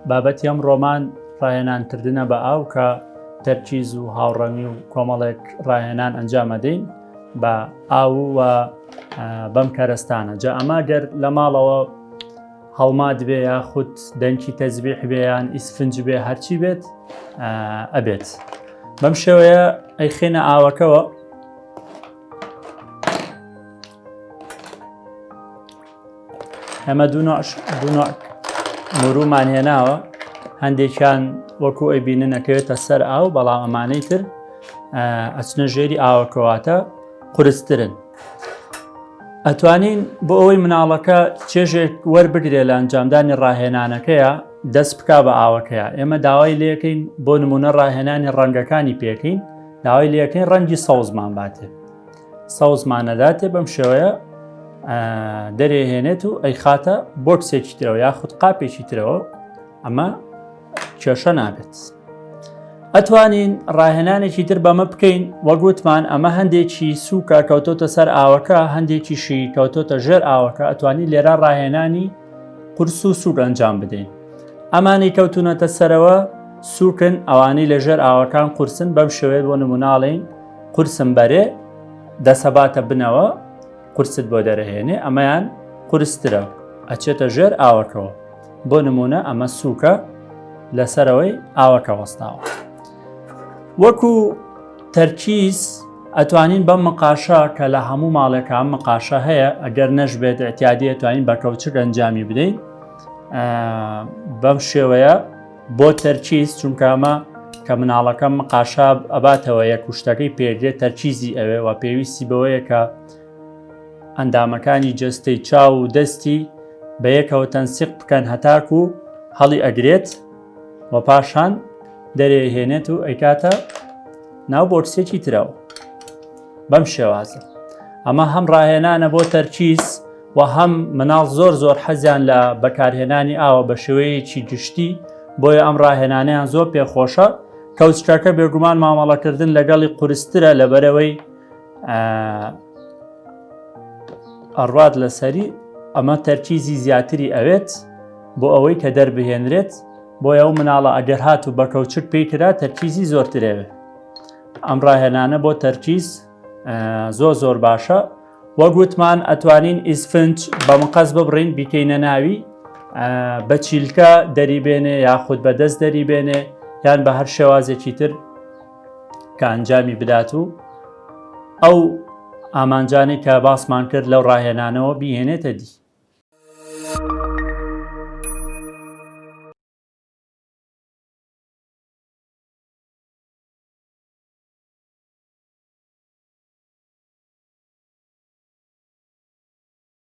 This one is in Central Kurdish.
بابەتی ئەم ڕۆمان ڕاهێنانکردنە بە ئاو کە تەرکیز و هاوڕەنگی و کۆمەڵێک ڕاهێنان ئەنجامەدەین بە ئاو و بەم کەرەستانە. جا ئەمە گەر لە ماڵەوە هەڵمات بێ یاخود دەنگی تەزبیح بێ یان ئیسفنج بێ هەرچی بێت ئەبێت. بەم شێوەیە ئەیخێنە ئاوەکەوە. ئەمە دوو نوع مرومان هێناوە، هەندێکیان وەکو ئەیبینن ئەکەوێتە سەر ئاو، بەڵام ئەمانەی تر ئەچنە ژێری ئاوەکەواتە قورسترن. ئەتوانین بۆ ئەوەی مناڵەکە چێژێک وەربگرێ لە ئەنجامدانی ڕاهێنانەکەیە دەست بکا بە ئاوەکەیە. ئێمە داوای لێەکەین بۆ نمونە ڕاهێنانی ڕەنگەکانی پێکەین، داوای لێەکەین ڕەنگی سەوزمان باتێ، سەوزمانەداتێ، بەم شێوەیە دەرێهێنێت و ئەی خاتە بۆکسێکی ترەوە یاخود قاپێکی ترەوە، ئەمە کێشە نابێت. ئەتوانین ڕاهێنانێکی تر بەمە بکەین، وەگوتمان ئەمە هەندێکی سووکە کەوتۆتە سەر ئاوەکە، هەندێکیشی کەوتۆتە ژێر ئاوەکە، ئەتوانی لێرە ڕاهێنانی قورس و سووک ئەنجام بدەین. ئەمانی کەوتونەتە سەرەوە سووکن، ئەوانەی لە ژێر ئاوەکان قورسن، بەم شێوەیە بۆ نموناڵین قورسم بەرێ دەسەباتە بنەوە قورست بۆ دەرەهێنێ، ئەمەیان قورسترە ئەچێتە ژێر ئاوەکەوە. بۆ نمونە ئەمە سووکە لەسەرەوەی ئاوەکە وەستاوە. وەکو تەرکیز ئەتوانین بەم مقاشە کە لە هەموو ماڵێکە ئەم مقاشە هەیە، ئەگەر نەشبێت ئەتیادی ئەتوانین بە کەوچک ئەنجامی بدەین. بەم شێوەیە بۆ تەرکیز، چونکە ئەمە کە مناڵەکەم مقاشە ئەباتەوە یەک شتەکەی پێدرێت تەرکیزی ئەوێ و پێویستی بەوەیە کە ئەندامەکانی جەستەی چاو و دەستی بە یەکەوە تەنسیق بکەن هەتاکو هەڵی ئەگرێت و پاشان دەرێهێنێت و ئەیکاتە ناو بۆکسێکی ترەوە. بەم شێوازە ئەمە هەم ڕاهێنانە بۆ تەرکیز و هەم مناڵ زۆر حەزیان لە بەکارهێنانی ئاوە بە شێوەیەکی گشتی، بۆیە ئەم ڕاهێنانیان زۆر پێخۆشە. کەوچکەکە بێگومان مامەڵەکردن لەگەڵی قورسترە لەبەرەوەی ئەڕوات لەسەری، ئەمە تەرکیزی زیاتری ئەوێت بۆ ئەوەی کە دەربهێنرێت، بۆیە ئەو مناڵە ئەگەر هات و بە کەوچک پێی کرا تەرکیزی زۆرترێوێ. ئەم ڕاهێنانە بۆ تەرکیز زۆر باشە. وەگوتمان ئەتوانین ئیسفنج بە مقەس ببڕین بیکەینە ناوی، بە چیلکە دەریبێنێ یاخود بە دەست دەریبێنێ، یان بە هەر شێوازێکی تر کە ئەنجامی بدات و ئەو ئامانجانی کە باسمان کرد لەو ڕاهێنانەوە بیهێنێتە دی.